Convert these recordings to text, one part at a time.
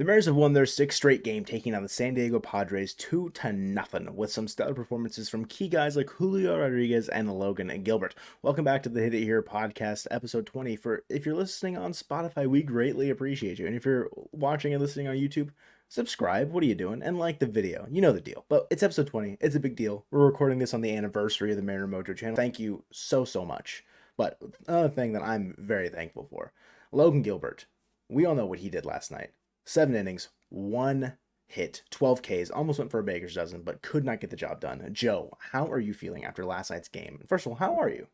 The Mariners have won their sixth straight game, taking on the San Diego Padres 2-0, with some stellar performances from key guys like Julio Rodriguez and Logan Gilbert. Welcome back to the Hit It Here podcast, episode 20. If you're listening on Spotify, we greatly appreciate you. And if you're watching and listening on YouTube, subscribe. What are you doing? And like the video. You know the deal. But it's episode 20. It's a big deal. We're recording this on the anniversary of the Mariner Mojo channel. Thank you so much. But another thing that I'm very thankful for, Logan Gilbert. We all know what he did last night. 7 innings, 1 hit, 12 Ks, almost went for a baker's dozen, but could not get the job done. Joe, how are you feeling after last night's game? First of all, how are you?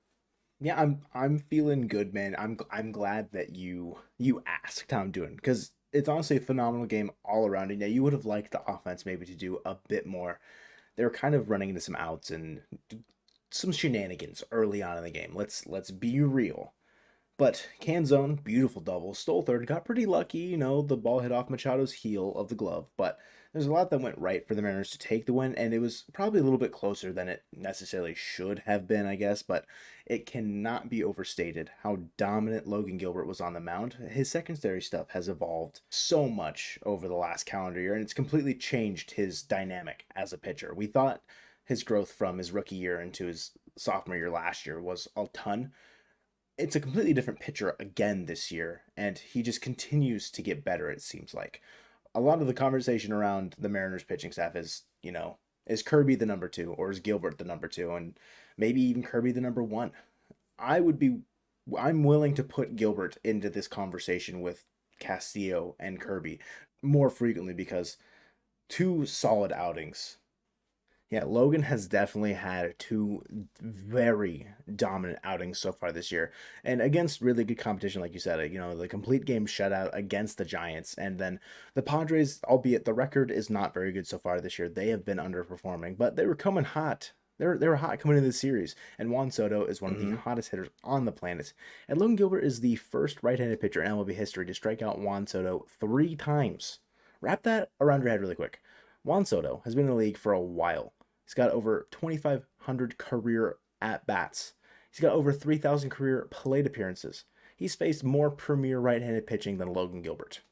Yeah, I'm feeling good, man. I'm glad that you asked how I'm doing, because it's honestly a phenomenal game all around. And yeah, you would have liked the offense maybe to do a bit more. They were kind of running into some outs and some shenanigans early on in the game. Let's be real. But Canzone, beautiful double, stole third, got pretty lucky, the ball hit off Machado's heel of the glove, but there's a lot that went right for the Mariners to take the win, and it was probably a little bit closer than it necessarily should have been, I guess, but it cannot be overstated how dominant Logan Gilbert was on the mound. His secondary stuff has evolved so much over the last calendar year, and it's completely changed his dynamic as a pitcher. We thought his growth from his rookie year into his sophomore year last year was a ton. It's a completely different pitcher again this year, and he just continues to get better, it seems like. A lot of the conversation around the Mariners pitching staff is, is Kirby the number two, or is Gilbert the number two, and maybe even Kirby the number one. I would be, I'm willing to put Gilbert into this conversation with Castillo and Kirby more frequently because two solid outings. Yeah, Logan has definitely had two very dominant outings so far this year. And against really good competition, like you said, the complete game shutout against the Giants. And then the Padres, albeit the record is not very good so far this year, they have been underperforming, but they were coming hot. They were hot coming into this series. And Juan Soto is one of the hottest hitters on the planet. And Logan Gilbert is the first right-handed pitcher in MLB history to strike out Juan Soto 3 times. Wrap that around your head really quick. Juan Soto has been in the league for a while. He's got over 2,500 career at-bats. He's got over 3,000 career plate appearances. He's faced more premier right-handed pitching than Logan Gilbert.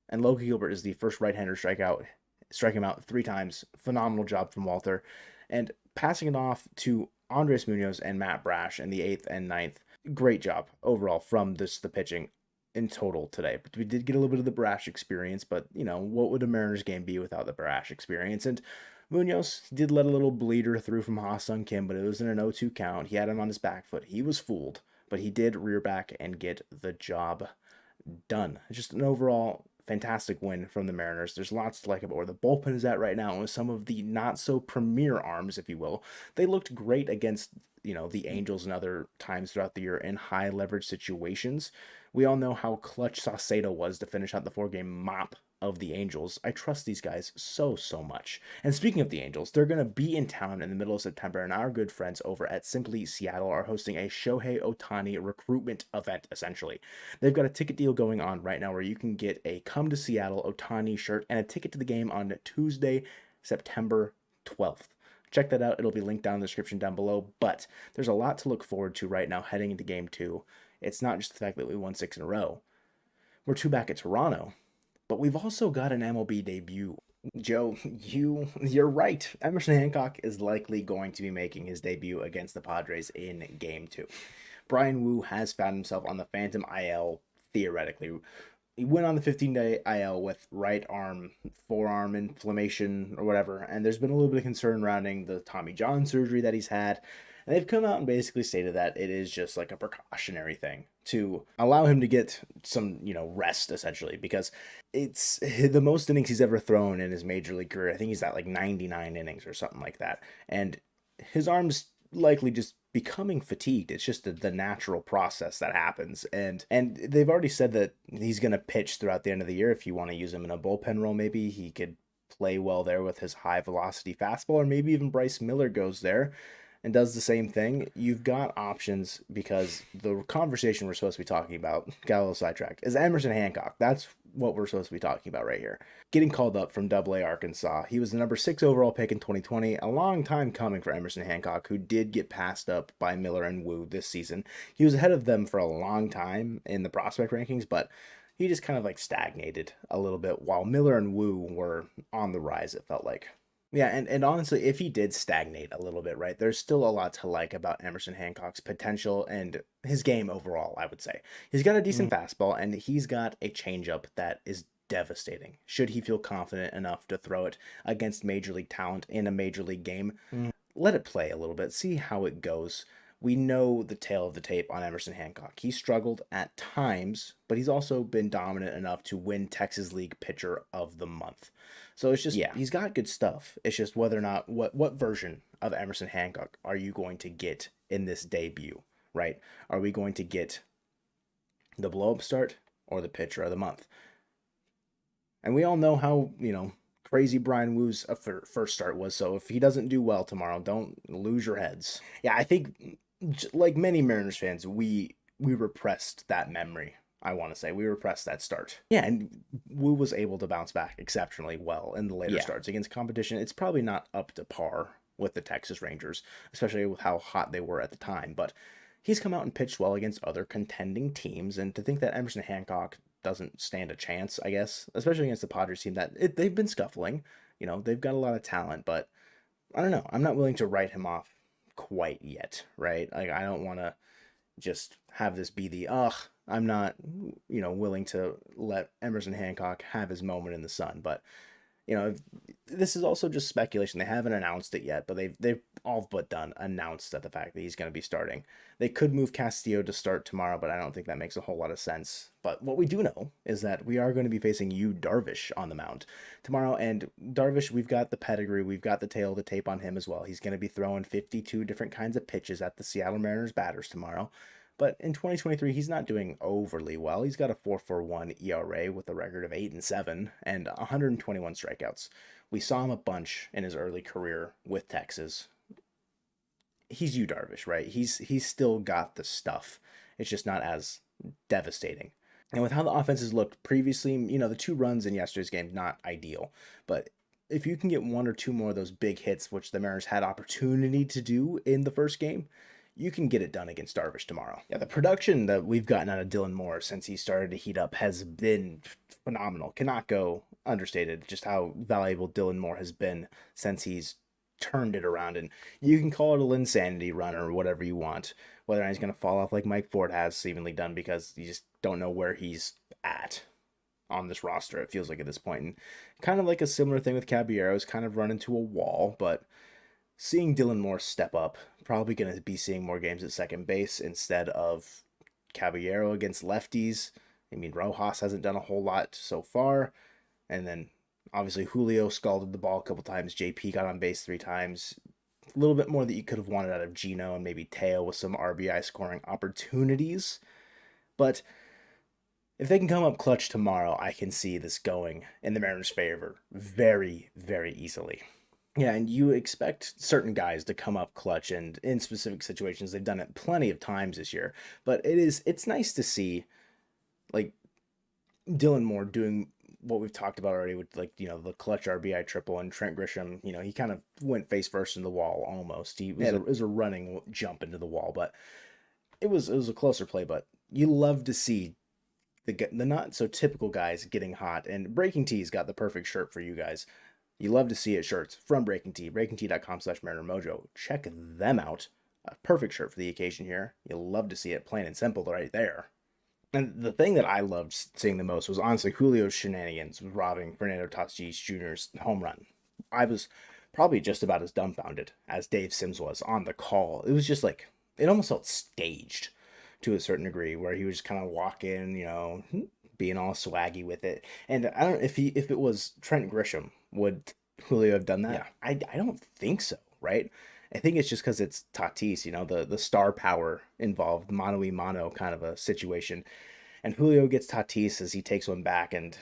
And Logan Gilbert is the first right-hander strike him out 3 times. Phenomenal job from Walter. And passing it off to Andres Munoz and Matt Brash in the 8th and 9th. Great job overall from the pitching in total today. But we did get a little bit of the Brash experience, but, what would a Mariners game be without the Brash experience? And Munoz did let a little bleeder through from Ha-Sung Kim, but it was in an 0-2 count. He had him on his back foot. He was fooled, but he did rear back and get the job done. Just an overall fantastic win from the Mariners. There's lots to like about where the bullpen is at right now, and with some of the not so premier arms, if you will. They looked great against the Angels and other times throughout the year in high leverage situations. We all know how clutch Saucedo was to finish out the 4-game mop of the Angels. I trust these guys so much. And speaking of the Angels, they're going to be in town in the middle of September, and our good friends over at Simply Seattle are hosting a Shohei Ohtani recruitment event, essentially. They've got a ticket deal going on right now where you can get a Come to Seattle Ohtani shirt and a ticket to the game on Tuesday, September 12th. Check that out. It'll be linked down in the description down below, but there's a lot to look forward to right now heading into Game 2. It's not just the fact that we won 6 in a row. We're 2 back at Toronto, but we've also got an MLB debut. Joe, you're right. Emerson Hancock is likely going to be making his debut against the Padres in Game 2. Bryan Woo has found himself on the Phantom IL, theoretically. He went on the 15-day IL with right arm, forearm inflammation or whatever, and there's been a little bit of concern surrounding the Tommy John surgery that he's had. And they've come out and basically stated that it is just like a precautionary thing to allow him to get some, rest, essentially, because it's the most innings he's ever thrown in his major league career. I think he's at like 99 innings or something like that. And his arm's likely just becoming fatigued. It's just the natural process that happens. And they've already said that he's going to pitch throughout the end of the year. If you want to use him in a bullpen role, maybe he could play well there with his high velocity fastball, or maybe even Bryce Miller goes there and does the same thing. You've got options, because the conversation we're supposed to be talking about, got a little sidetracked, is Emerson Hancock. That's what we're supposed to be talking about right here. Getting called up from Double-A Arkansas. He was the number 6 overall pick in 2020. A long time coming for Emerson Hancock, who did get passed up by Miller and Wu this season. He was ahead of them for a long time in the prospect rankings, but he just kind of like stagnated a little bit while Miller and Wu were on the rise, it felt like. Yeah, and honestly, if he did stagnate a little bit, right, there's still a lot to like about Emerson Hancock's potential and his game overall, I would say. He's got a decent fastball, and he's got a changeup that is devastating. Should he feel confident enough to throw it against major league talent in a major league game, let it play a little bit, see how it goes. We know the tail of the tape on Emerson Hancock. He struggled at times, but he's also been dominant enough to win Texas League Pitcher of the Month. So it's just, yeah, he's got good stuff. It's just whether or not, what version of Emerson Hancock are you going to get in this debut, right? Are we going to get the blow-up start or the pitcher of the month? And we all know how, crazy Bryan Wu's first start was. So if he doesn't do well tomorrow, don't lose your heads. Yeah, I think like many Mariners fans, we repressed that memory. I want to say we repressed that start. Yeah, and Wu was able to bounce back exceptionally well in the later starts against competition. It's probably not up to par with the Texas Rangers, especially with how hot they were at the time, but he's come out and pitched well against other contending teams, and to think that Emerson Hancock doesn't stand a chance, I guess, especially against the Padres team they've been scuffling. They've got a lot of talent, but I don't know. I'm not willing to write him off quite yet, right? Like, I don't want to just have this be the, I'm not, willing to let Emerson Hancock have his moment in the sun. But, this is also just speculation. They haven't announced it yet, but they've all but done announced that the fact that he's going to be starting. They could move Castillo to start tomorrow, but I don't think that makes a whole lot of sense. But what we do know is that we are going to be facing Yu Darvish on the mound tomorrow. And Darvish, we've got the pedigree. We've got the tail of the tape on him as well. He's going to be throwing 52 different kinds of pitches at the Seattle Mariners batters tomorrow. But in 2023, he's not doing overly well. He's got a 4.41 ERA with a record of 8-7 and 121 strikeouts. We saw him a bunch in his early career with Texas. He's Yu Darvish, right? He's still got the stuff. It's just not as devastating. And with how the offenses looked previously, the 2 runs in yesterday's game, not ideal. But if you can get 1 or 2 more of those big hits, which the Mariners had opportunity to do in the first game, you can get it done against Darvish tomorrow. Yeah, the production that we've gotten out of Dylan Moore since he started to heat up has been phenomenal. Cannot go understated just how valuable Dylan Moore has been since he's turned it around. And you can call it a Linsanity run or whatever you want. Whether or not he's going to fall off like Mike Ford has seemingly done, because you just don't know where he's at on this roster, it feels like at this point. And kind of like a similar thing with Caballero's kind of run into a wall, but seeing Dylan Moore step up, probably going to be seeing more games at second base instead of Caballero against lefties. I mean, Rojas hasn't done a whole lot so far. And then, obviously, Julio scalded the ball a couple times. JP got on base 3 times. A little bit more that you could have wanted out of Gino and maybe Teo with some RBI scoring opportunities. But if they can come up clutch tomorrow, I can see this going in the Mariners' favor very, very easily. Yeah, and you expect certain guys to come up clutch, and in specific situations, they've done it plenty of times this year. But it's nice to see, like, Dylan Moore doing what we've talked about already with, like, the clutch RBI triple, and Trent Grisham, he kind of went face first in the wall almost. It was a running jump into the wall, but it was a closer play. But you love to see the not so typical guys getting hot, and Breaking T's got the perfect shirt for you guys. You love to see it, shirts from Breaking Tea, breakingtea.com/Mariner Mojo. Check them out. A perfect shirt for the occasion here. You'll love to see it, plain and simple, right there. And the thing that I loved seeing the most was honestly Julio's shenanigans with robbing Fernando Tatis Jr.'s home run. I was probably just about as dumbfounded as Dave Sims was on the call. It was just like, it almost felt staged to a certain degree, where he was just kind of walking, being all swaggy with it. And I don't know if it was Trent Grisham, would Julio have done that? Yeah. I don't think so, right? I think it's just because it's Tatis, the star power involved, mano y mano kind of a situation. And Julio gets Tatis as he takes one back, and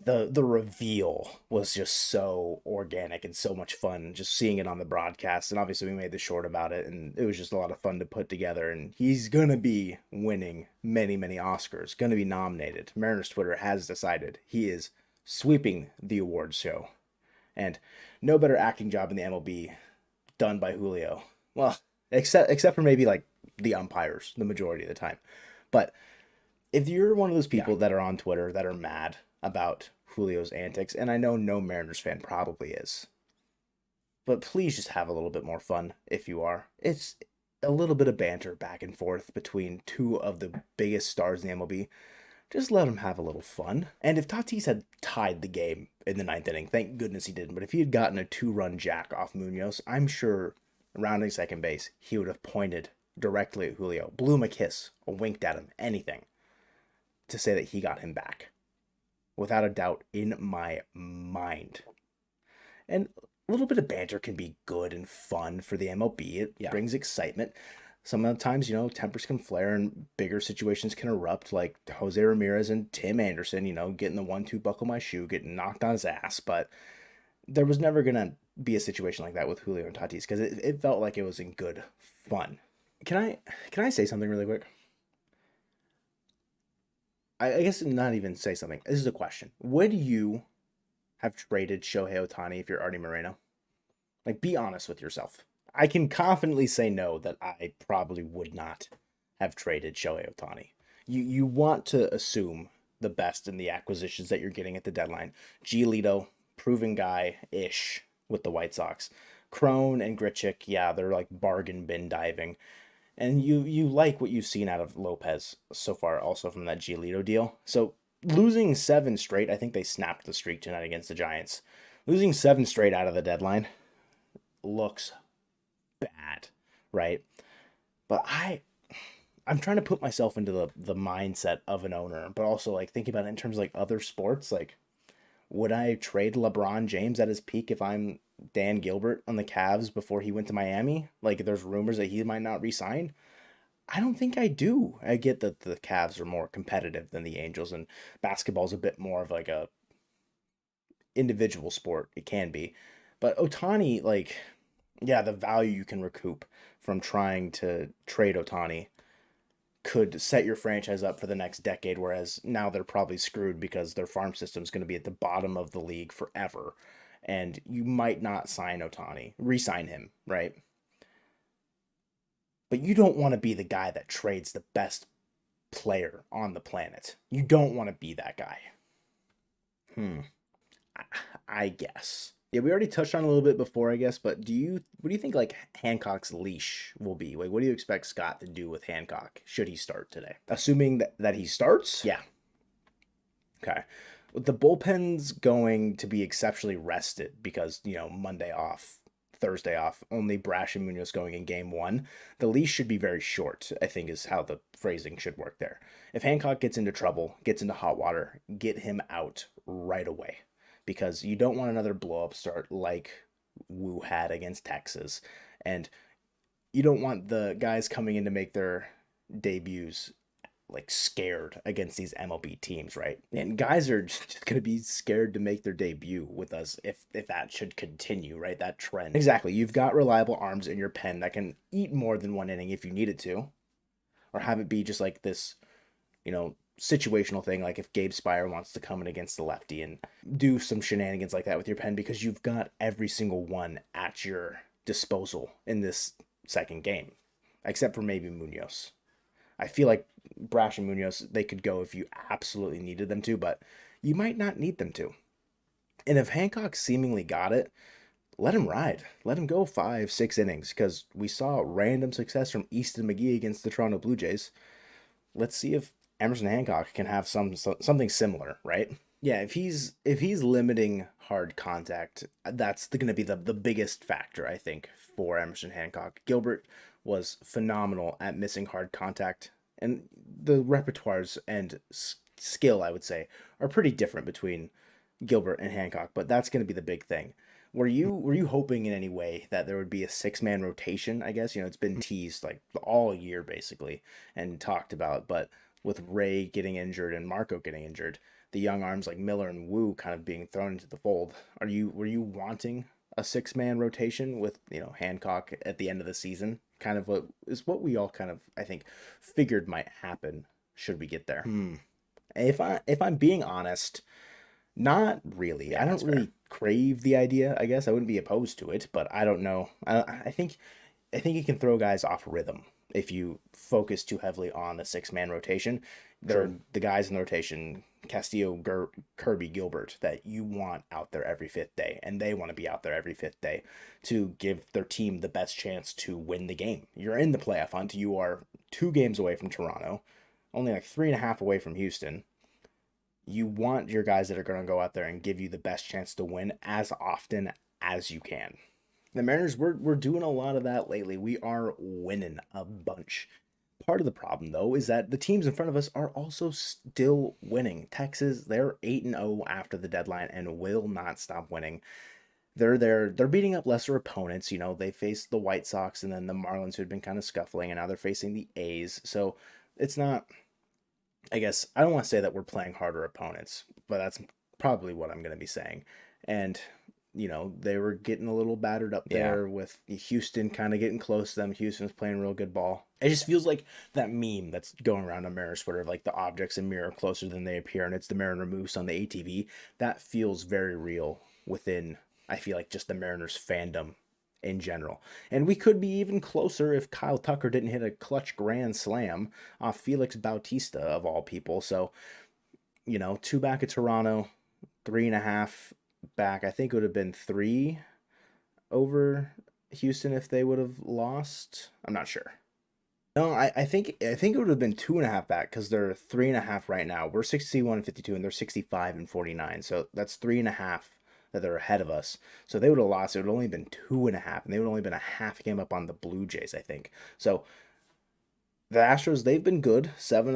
the reveal was just so organic and so much fun, just seeing it on the broadcast. And obviously we made the short about it, and it was just a lot of fun to put together. And he's gonna be winning many, many Oscars, gonna be nominated. Mariners Twitter has decided he is sweeping the awards show, and no better acting job in the MLB done by Julio. Well, except for maybe like the umpires the majority of the time. But if you're one of those Yeah. people that are on Twitter that are mad about Julio's antics, and I know no Mariners fan probably is, but please just have a little bit more fun if you are. It's a little bit of banter back and forth between two of the biggest stars in the MLB. Just let him have a little fun. And if Tatis had tied the game in the ninth inning, thank goodness he didn't, but if he had gotten a 2-run jack off Munoz, I'm sure rounding second base, he would have pointed directly at Julio, blew him a kiss, or winked at him, anything to say that he got him back. Without a doubt in my mind. And a little bit of banter can be good and fun for the MLB. It Yeah. brings excitement. Sometimes, tempers can flare and bigger situations can erupt, like Jose Ramirez and Tim Anderson, getting the 1-2 buckle my shoe, getting knocked on his ass. But there was never going to be a situation like that with Julio and Tatis because it felt like it was in good fun. Can I say something really quick? I guess not even say something. This is a question. Would you have traded Shohei Ohtani if you're Artie Moreno? Like, be honest with yourself. I can confidently say no, that I probably would not have traded Shohei Ohtani. You want to assume the best in the acquisitions that you're getting at the deadline. Giolito, proven guy ish with the White Sox. Crone and Grichuk, yeah, they're like bargain bin diving. And you like what you've seen out of Lopez so far, also from that Giolito deal. So losing 7 straight, I think they snapped the streak tonight against the Giants. Losing 7 straight out of the deadline looks bad, right? But I'm trying to put myself into the mindset of an owner, but also like thinking about it in terms of like other sports. Like, would I trade LeBron James at his peak if I'm Dan Gilbert on the Cavs before he went to Miami? Like, there's rumors that he might not resign. I don't think I do. I get that the Cavs are more competitive than the Angels, and basketball's a bit more of like a individual sport. It can be, but Otani, like, yeah, the value you can recoup from trying to trade Otani could set your franchise up for the next decade, whereas now they're probably screwed because their farm system is going to be at the bottom of the league forever. And you might not sign Otani, re-sign him, right? But you don't want to be the guy that trades the best player on the planet. You don't want to be that guy. Hmm. I guess. Yeah, we already touched on it a little bit before, I guess, but what do you think like Hancock's leash will be? Like, what do you expect Scott to do with Hancock should he start today? Assuming that he starts? Yeah. Okay. With the bullpen's going to be exceptionally rested because, Monday off, Thursday off, only Brash and Munoz going in game 1. The leash should be very short, I think is how the phrasing should work there. If Hancock gets into trouble, gets into hot water, get him out right away because you don't want another blow up start like Wu had against Texas. And you don't want the guys coming in to make their debuts like scared against these MLB teams, right? And guys are just going to be scared to make their debut with us if that should continue, right? That trend. Exactly. You've got reliable arms in your pen that can eat more than 1 inning if you need it to, or have it be just like this, situational thing, like if Gabe Spire wants to come in against the lefty and do some shenanigans like that with your pen because you've got every single one at your disposal in this second game, except for maybe Munoz. I feel like Brash and Munoz, they could go if you absolutely needed them to, but you might not need them to. And if Hancock seemingly got it, let him ride. Let him go 5, 6 innings because we saw random success from Easton McGee against the Toronto Blue Jays. Let's see if Emerson Hancock can have something similar, right? Yeah, if he's limiting hard contact, that's going to be the biggest factor, I think, for Emerson Hancock. Gilbert was phenomenal at missing hard contact, and the repertoires and skill, I would say, are pretty different between Gilbert and Hancock. But that's going to be the big thing. Were you hoping in any way that there would be a 6-man rotation? I guess it's been teased like all year basically and talked about, but with Ray getting injured and Marco getting injured, the young arms like Miller and Wu kind of being thrown into the fold. Were you wanting a 6-man rotation with Hancock at the end of the season? Kind of what we all kind of I think figured might happen should we get there. If I'm being honest, not really. Yeah, I don't that's fair. really crave the idea. I guess I wouldn't be opposed to it, but I don't know. I think he can throw guys off rhythm if you focus too heavily on the six-man rotation. They're the guys in the rotation, Castillo, Kirby, Gilbert, that you want out there every fifth day, and they want to be out there every fifth day to give their team the best chance to win the game. You're in the playoff hunt. You are 2 games away from Toronto, only like 3.5 away from Houston. You want your guys that are going to go out there and give you the best chance to win as often as you can. The Mariners, we're doing a lot of that lately. We are winning a bunch. Part of the problem, though, is that the teams in front of us are also still winning. Texas, they're 8-0 after the deadline and will not stop winning. They're beating up lesser opponents. You know, they faced the White Sox and then the Marlins, who had been kind of scuffling, and now they're facing the A's. So it's not, I guess, I don't want to say that we're playing harder opponents, but that's probably what I'm going to be saying. And you know, they were getting a little battered up there with Houston kind of getting close to them. Houston's playing real good ball. It just feels like that meme that's going around on Mariners Twitter of like the objects in mirror closer than they appear, and it's the Mariner Moose on the ATV. That feels very real within, I feel like, just the Mariners fandom in general. And we could be even closer if Kyle Tucker didn't hit a clutch grand slam off Felix Bautista, of all people. So, you know, 2 back at Toronto, 3.5 back. I think it would have been 3 over Houston if they would have lost. I'm not sure. No, I think it would have been 2.5 back because they're 3.5 right now. We're 61-52 and they're 65-49. So that's 3.5 that they're ahead of us. So they would have lost. It would have only been 2.5, and they would have only been a half game up on the Blue Jays, I think. So the Astros, they've been good. 7-3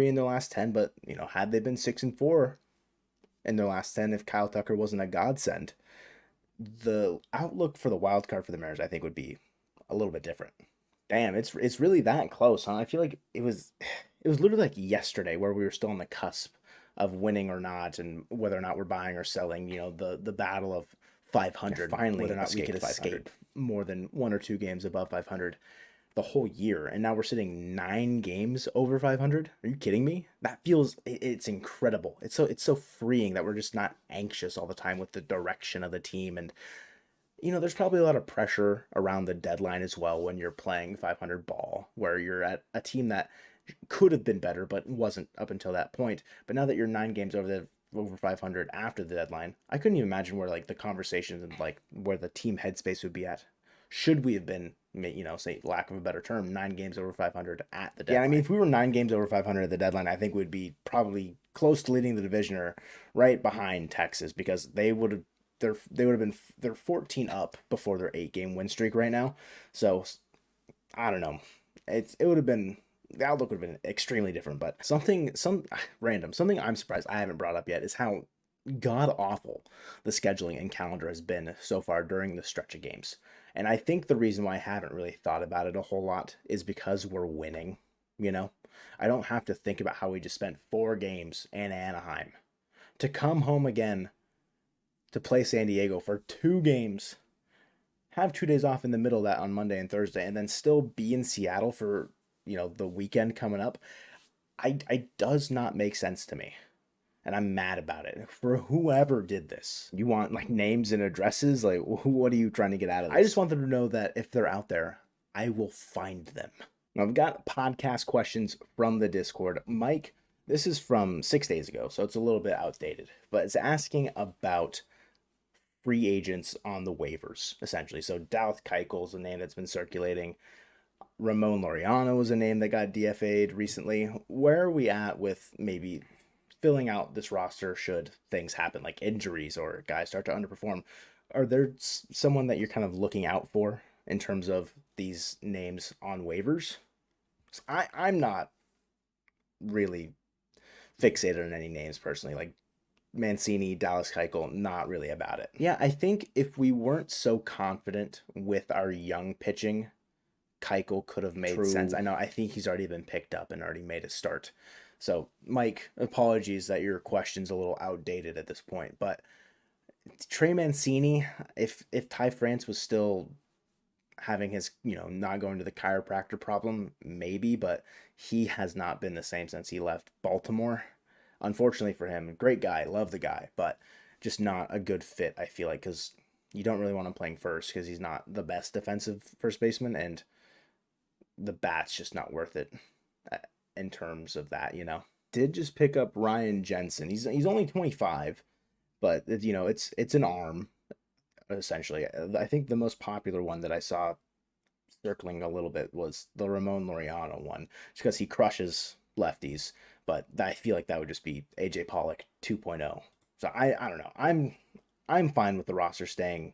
in their last 10, but you know, had they been 6-4 in their last 10 if Kyle Tucker wasn't a godsend, the outlook for the wild card for the Mariners, I think, would be a little bit different. Damn, it's really that close, huh? I feel like it was literally like yesterday where we were still on the cusp of winning or not, and whether or not we're buying or selling. You know, the battle of 500, finally, whether or not we could escape more than 1 or 2 games above 500 the whole year, and now we're sitting 9 games over 500. Are you kidding me? That feels, it's incredible. It's so freeing that we're just not anxious all the time with the direction of the team. And you know, there's probably a lot of pressure around the deadline as well when you're playing 500 ball, where you're at a team that could have been better but wasn't up until that point. But now that you're 9 games over 500 after the deadline, I couldn't even imagine where like the conversations and like where the team headspace would be at. Should we have been, you know, say, lack of a better term, 9 games over 500 at the deadline? Yeah, I mean, if we were 9 games over 500 at the deadline, I think we'd be probably close to leading the division or right behind Texas, because they would have been, they're 14 up before their 8-game win streak right now. So I don't know. It would have been, the outlook would have been extremely different. But something I'm surprised I haven't brought up yet is how god awful the scheduling and calendar has been so far during the stretch of games. And I think the reason why I haven't really thought about it a whole lot is because we're winning, you know? I don't have to think about how we just spent 4 games in Anaheim to come home again to play San Diego for 2 games, have 2 days off in the middle of that on Monday and Thursday, and then still be in Seattle for, you know, the weekend coming up. I does not make sense to me. And I'm mad about it. For whoever did this, you want like names and addresses? Like, what are you trying to get out of this? I just want them to know that if they're out there, I will find them. Now, I've got podcast questions from the Discord. Mike, this is from 6 days ago, so it's a little bit outdated, but it's asking about free agents on the waivers, essentially. So Dallas Keuchel is a name that's been circulating. Ramon Laureano is a name that got DFA'd recently. Where are we at with maybe filling out this roster should things happen, like injuries or guys start to underperform? Are there someone that you're kind of looking out for in terms of these names on waivers? I'm not really fixated on any names personally. Like Mancini, Dallas Keuchel, not really about it. Yeah, I think if we weren't so confident with our young pitching, Keuchel could have made sense. I think he's already been picked up and already made a start. So, Mike, apologies that your question's a little outdated at this point, but Trey Mancini, if Ty France was still having his, you know, not going to the chiropractor problem, maybe, but he has not been the same since he left Baltimore. Unfortunately for him, great guy, love the guy, but just not a good fit, I feel like, because you don't really want him playing first because he's not the best defensive first baseman, and the bat's just not worth it in terms of that, Did just pick up Ryan Jensen. He's only 25, but it's an arm essentially. I think the most popular one that I saw circling a little bit was the Ramon Laureano one, just because he crushes lefties. But I feel like that would just be AJ Pollock 2.0. So I don't know. I'm fine with the roster staying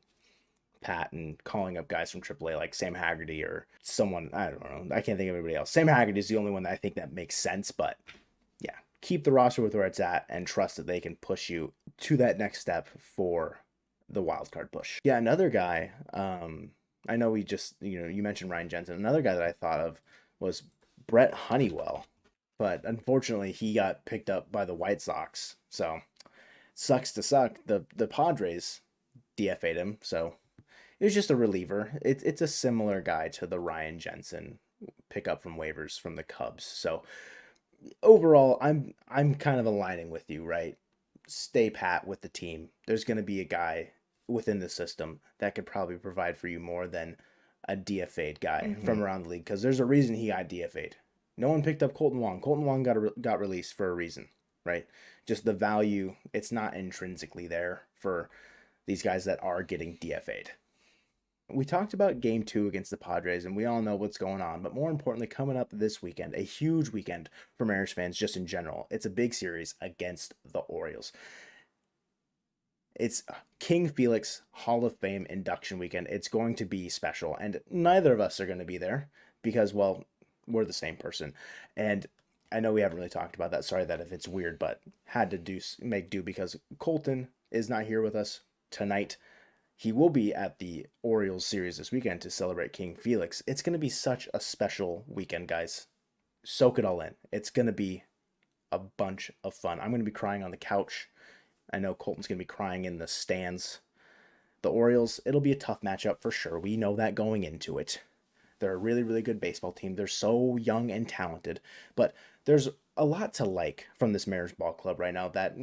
pat and calling up guys from AAA like Sam Haggerty or someone. I don't know. I can't think of anybody else. Sam Haggerty is the only one that I think that makes sense. But yeah, keep the roster with where it's at and trust that they can push you to that next step for the wild card push. Yeah, another guy. I know we just you mentioned Ryan Jensen. Another guy that I thought of was Brett Honeywell, but unfortunately he got picked up by the White Sox. So sucks to suck. The Padres DFA'd him, so it was just a reliever. It's a similar guy to the Ryan Jensen pickup from waivers from the Cubs. So overall, I'm kind of aligning with you, right? Stay pat with the team. There's going to be a guy within the system that could probably provide for you more than a DFA'd guy from around the league, because there's a reason he got DFA'd. No one picked up Colton Wong. Colton Wong got released for a reason, right? Just the value, it's not intrinsically there for these guys that are getting DFA'd. We talked about game 2 against the Padres, and we all know what's going on. But more importantly, coming up this weekend, a huge weekend for Mariners fans just in general. It's a big series against the Orioles. It's King Felix Hall of Fame induction weekend. It's going to be special, and neither of us are going to be there because, well, we're the same person. And I know we haven't really talked about that. Sorry that if it's weird, but had to make do because Colton is not here with us tonight. He will be at the Orioles series this weekend to celebrate King Felix. It's going to be such a special weekend, guys. Soak it all in. It's going to be a bunch of fun. I'm going to be crying on the couch. I know Colton's going to be crying in the stands. The Orioles, it'll be a tough matchup for sure. We know that going into it. They're a really, really good baseball team. They're so young and talented. But there's a lot to like from this Mariners ball club right now that,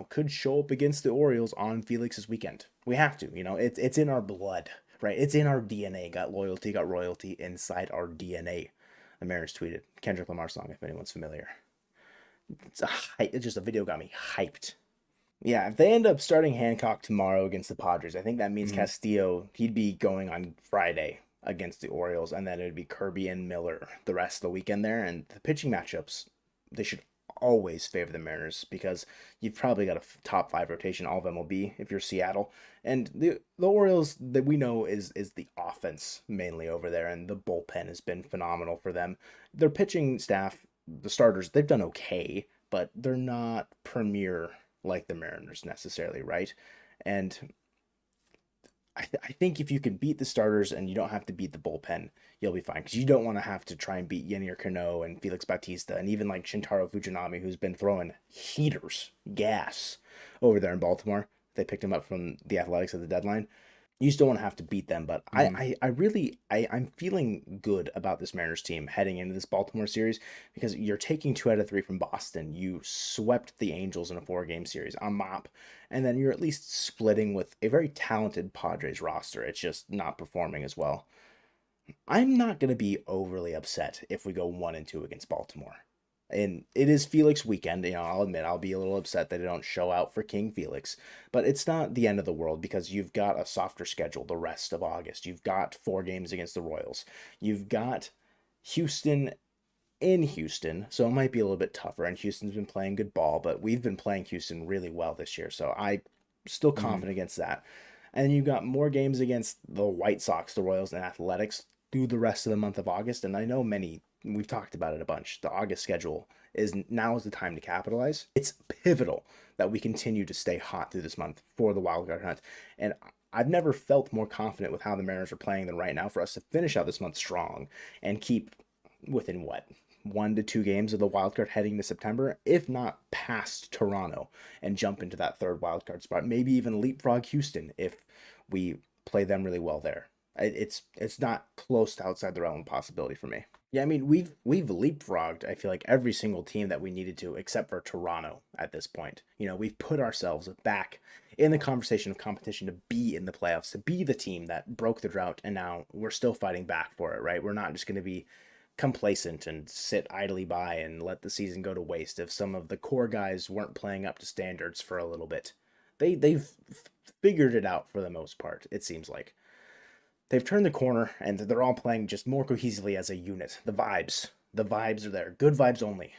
could show up against the Orioles on Felix's weekend. We have to, it's in our blood, right? It's in our DNA. Got loyalty, got royalty inside our DNA. The Mariners tweeted. Kendrick Lamar song, if anyone's familiar. It's just a video got me hyped. Yeah, if they end up starting Hancock tomorrow against the Padres, I think that means Castillo, he'd be going on Friday against the Orioles, and then it would be Kirby and Miller the rest of the weekend there. And the pitching matchups, they should always favor the Mariners because you've probably got a top 5 rotation, all of MLB, if you're Seattle. And the Orioles that we know is the offense mainly over there, and the bullpen has been phenomenal for them. Their pitching staff, the starters, they've done okay, but they're not premier like the Mariners necessarily, right? And I think if you can beat the starters and you don't have to beat the bullpen, you'll be fine. Because you don't want to have to try and beat Yennier Cano and Felix Bautista and even like Shintaro Fujinami, who's been throwing gas over there in Baltimore. They picked him up from the Athletics at the deadline. You still want to have to beat them, but I'm feeling good about this Mariners team heading into this Baltimore series because you're taking 2 out of 3 from Boston. You swept the Angels in a 4-game series on mop, and then you're at least splitting with a very talented Padres roster. It's just not performing as well. I'm not going to be overly upset if we go 1-2 against Baltimore. And it is Felix weekend. I'll admit I'll be a little upset that they don't show out for King Felix, but it's not the end of the world because you've got a softer schedule the rest of August. You've got 4 games against the Royals. You've got Houston in Houston, so it might be a little bit tougher. And Houston's been playing good ball, but we've been playing Houston really well this year, so I'm still confident against that. And you've got more games against the White Sox, the Royals, and Athletics through the rest of the month of August. And I know we've talked about it a bunch. The August schedule is the time to capitalize. It's pivotal that we continue to stay hot through this month for the wild card hunt. And I've never felt more confident with how the Mariners are playing than right now for us to finish out this month strong and keep within 1 to 2 games of the wild card heading to September, if not past Toronto, and jump into that 3rd wild card spot. Maybe even leapfrog Houston if we play them really well there. It's not close to outside the realm of possibility for me. Yeah, I mean, we've leapfrogged, I feel like, every single team that we needed to, except for Toronto at this point. We've put ourselves back in the conversation of competition to be in the playoffs, to be the team that broke the drought, and now we're still fighting back for it, right? We're not just going to be complacent and sit idly by and let the season go to waste if some of the core guys weren't playing up to standards for a little bit. They've figured it out for the most part, it seems like. They've turned the corner and they're all playing just more cohesively as a unit. The vibes are there. Good vibes only.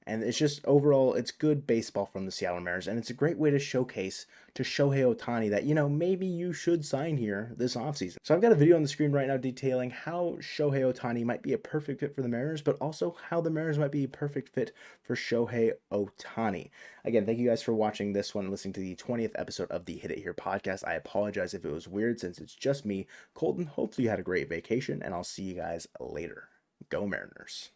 And it's just overall, it's good baseball from the Seattle Mariners, and it's a great way to showcase to Shohei Ohtani that, maybe you should sign here this offseason. So I've got a video on the screen right now detailing how Shohei Ohtani might be a perfect fit for the Mariners, but also how the Mariners might be a perfect fit for Shohei Ohtani. Again, thank you guys for watching this one, listening to the 20th episode of the Hit It Here podcast. I apologize if it was weird since it's just me. Colton, hopefully you had a great vacation, and I'll see you guys later. Go Mariners.